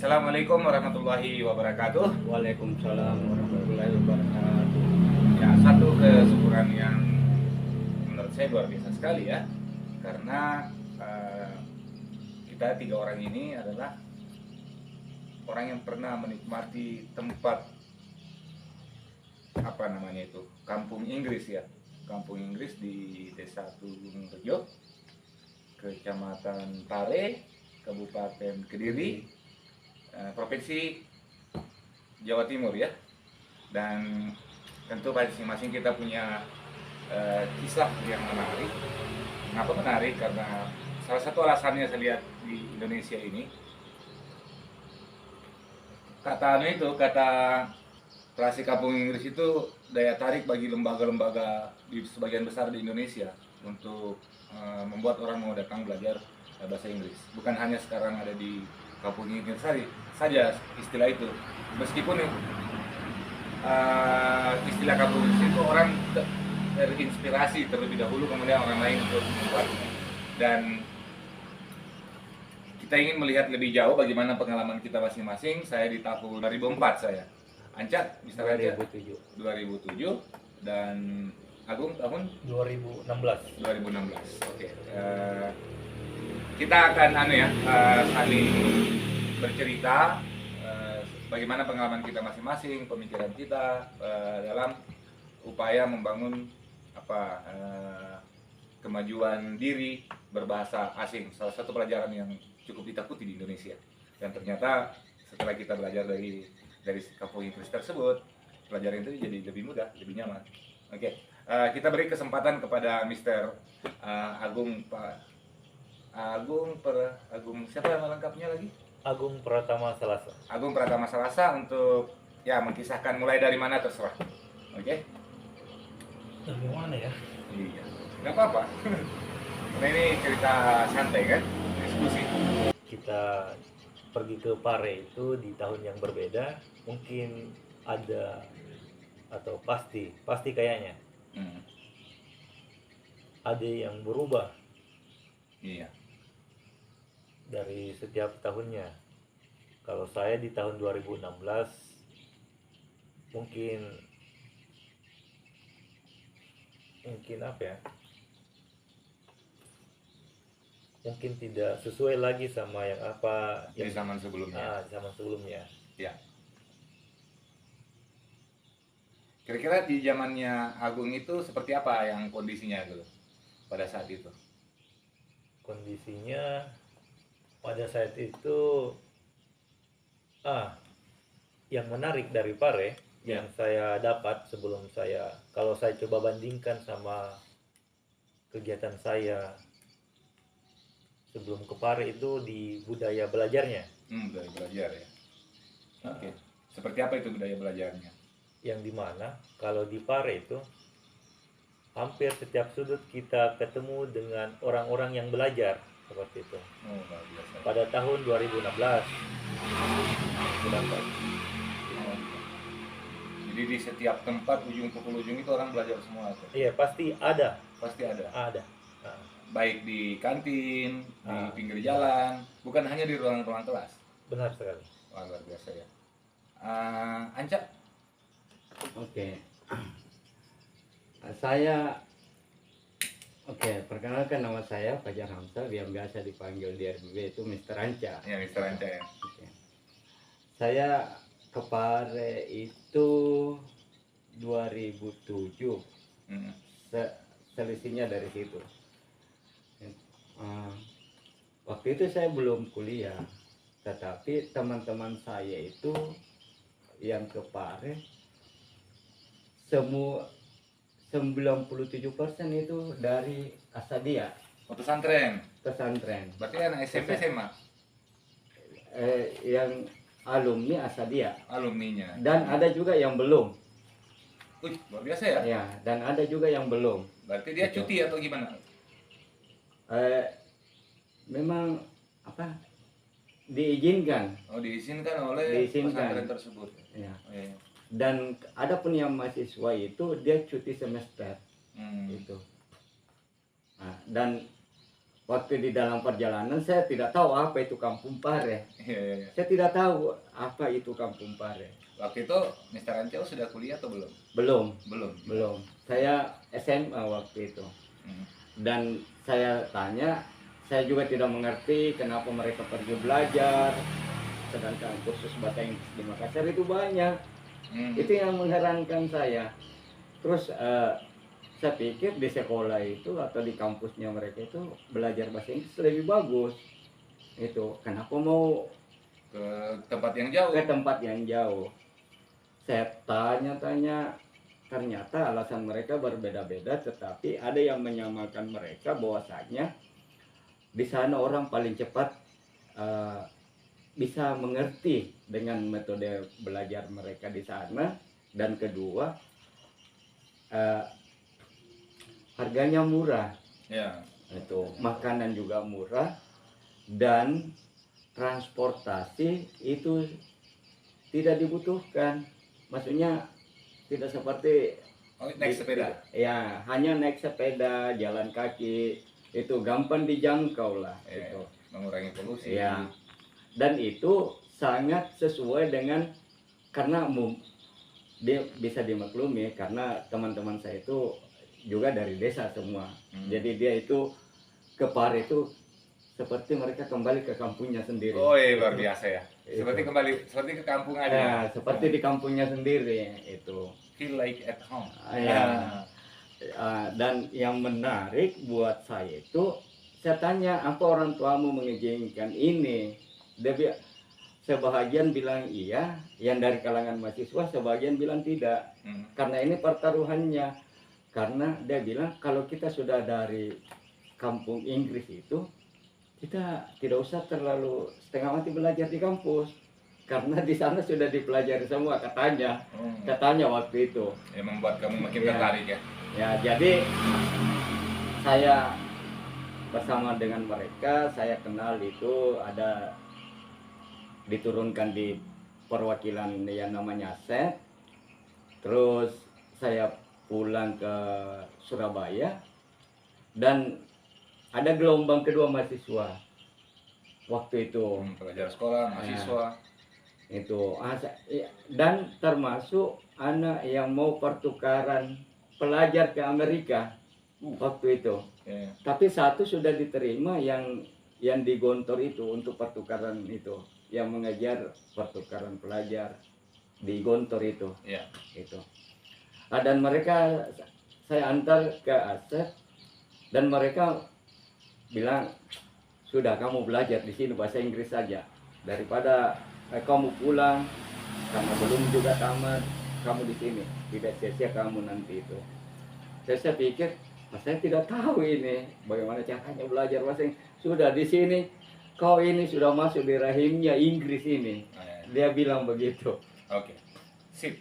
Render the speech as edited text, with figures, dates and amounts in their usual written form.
Assalamualaikum warahmatullahi wabarakatuh. Waalaikumsalam warahmatullahi wabarakatuh. Ya, satu kesyukuran yang menurut saya luar biasa sekali ya, karena kita tiga orang ini adalah orang yang pernah menikmati tempat apa namanya itu, kampung Inggris ya, kampung Inggris di Desa Tulung Rejo, Kecamatan Pare, Kabupaten Kediri, Provinsi Jawa Timur ya. Dan tentu masing-masing kita punya kisah yang menarik. Kenapa menarik? Karena salah satu alasannya saya lihat di Indonesia ini, kata klasik kampung Inggris itu daya tarik bagi lembaga-lembaga di sebagian besar di Indonesia untuk membuat orang mau datang belajar bahasa Inggris. Bukan hanya sekarang ada di kampung Inggris saja istilah itu, meskipun istilah kampung Inggris itu orang terinspirasi terlebih dahulu, kemudian orang lain untuk membuatnya. Dan kita ingin melihat lebih jauh bagaimana pengalaman kita masing-masing. Saya di tahun 2004 saya. Ancat, Mr. Ancat 2007 dan Agung tahun 2016. 2016. Oke. Kita akan saling bercerita bagaimana pengalaman kita masing-masing, pemikiran kita dalam upaya membangun kemajuan diri berbahasa asing. Salah satu pelajaran yang cukup ditakuti di Indonesia. Dan ternyata setelah kita belajar dari kampung Inggris tersebut, pelajaran itu jadi lebih mudah, lebih nyaman. Oke, kita beri kesempatan kepada Mr. Agung, Pak Agung, siapa nama lengkapnya lagi? Agung Pratama Salasa. Agung Pratama Salasa untuk mengkisahkan mulai dari mana terserah. Oke? Dari mana ya? Iya, nggak apa-apa. Karena ini cerita santai kan, diskusi. Kita pergi ke Pare itu di tahun yang berbeda. Mungkin ada atau pasti kayaknya ada yang berubah. Iya. Dari setiap tahunnya. Kalau saya di tahun 2016 mungkin apa ya? Mungkin tidak sesuai lagi sama yang Di zaman sebelumnya. Zaman sebelumnya. Ya. Kira-kira di zamannya Agung itu seperti apa yang kondisinya dulu pada saat itu? Kondisinya pada saat itu yang menarik dari Pare yang saya dapat sebelum kalau saya coba bandingkan sama kegiatan saya sebelum ke Pare itu di budaya belajarnya. Budaya belajar ya. Oke. Seperti apa itu budaya belajarnya? Yang dimana kalau di Pare itu hampir setiap sudut kita ketemu dengan orang-orang yang belajar seperti itu. Pada tahun 2016 jadi di setiap tempat ujung ke ujung itu orang belajar semua itu? Iya, pasti ada. Ada. Baik di kantin, di pinggir jalan, bukan hanya di ruang-ruang kelas. Benar sekali. Wah, luar biasa ya. Anca? Oke. Perkenalkan nama saya Fajar Hamzah, yang biasa dipanggil di RBB itu Mr. Anca. Ya, Mr. Anca ya. Oke. Saya ke Pare itu 2007. Selisihnya dari situ. Waktu itu saya belum kuliah, tetapi teman-teman saya itu yang ke Pare semua 97% itu dari Asadia. Pesantren. Berarti anak SMP SMA? Yang alumni Asadia. Alumninya. Dan ada juga yang belum. Luar biasa ya? Ya, dan ada juga yang belum. Berarti dia cuti atau gimana? Memang diizinkan. Diizinkan oleh pesantren tersebut. Ya. Dan ada pun yang mahasiswa itu dia cuti semester itu. Dan waktu di dalam perjalanan saya tidak tahu apa itu Kampung Pare. Iya, iya, iya. Saya tidak tahu apa itu Kampung Pare. Waktu itu Mr. Ancel sudah kuliah atau belum? Belum, Belum. belum. Saya SMA waktu itu. Hmm. Dan saya tanya, saya juga tidak mengerti kenapa mereka pergi belajar, sedangkan kursus bahasa Inggris di Makassar itu banyak. Itu yang mengherankan saya. Terus saya pikir di sekolah itu atau di kampusnya mereka itu belajar bahasa Inggris lebih bagus. Itu kenapa mau Ke tempat yang jauh. ke tempat yang jauh? Saya tanya-tanya, ternyata alasan mereka berbeda-beda, tetapi ada yang menyamakan mereka bahwasanya di sana orang paling cepat bisa mengerti dengan metode belajar mereka di sana, dan kedua harganya murah. Ya. Itu makanan juga murah, dan transportasi itu tidak dibutuhkan. Maksudnya tidak seperti Oh, naik sepeda. ya, hanya naik sepeda, jalan kaki itu gampang dijangkau lah. Ya, Itu mengurangi polusi. ya, dan itu sangat sesuai dengan, karena dia bisa dimaklumi karena teman-teman saya itu juga dari desa semua. Jadi dia itu ke Pare itu seperti mereka kembali ke kampungnya sendiri. Oh, iya, luar biasa ya. Itu. Seperti ke kampung Ya, aja. seperti di kampungnya sendiri itu. Feel like at home. Ya. Dan yang menarik buat saya itu, saya tanya, apa orang tuamu mengizinkan ini? Sebahagian bilang iya, yang dari kalangan mahasiswa, sebagian bilang tidak. Karena ini pertaruhannya. Karena dia bilang kalau kita sudah dari kampung Inggris itu, kita tidak usah terlalu setengah mati belajar di kampus. Karena di sana sudah dipelajari semua, katanya waktu itu. Ya, membuat kamu makin Ya. tertarik ya. Ya, jadi saya bersama dengan mereka, saya kenal itu ada diturunkan di perwakilan yang namanya SET. Terus saya pulang ke Surabaya, dan ada gelombang kedua mahasiswa waktu itu. Pelajar sekolah, mahasiswa. Itu dan termasuk anak yang mau pertukaran pelajar ke Amerika waktu itu. Ya. Tapi satu sudah diterima yang di Gontor itu untuk pertukaran itu, yang mengajar pertukaran pelajar di Gontor itu. Ya. Itu. Dan mereka saya antar ke Asep, dan mereka bilang, sudah kamu belajar di sini bahasa Inggris saja daripada kamu pulang karena belum juga tamat, kamu di sini tidak sia-sia kamu nanti itu. Saya pikir, saya tidak tahu ini bagaimana caranya belajar bahasa Inggris. Sudah di sini, kau ini sudah masuk di rahimnya Inggris ini. Nah, ya. Dia bilang begitu. Oke. Sip.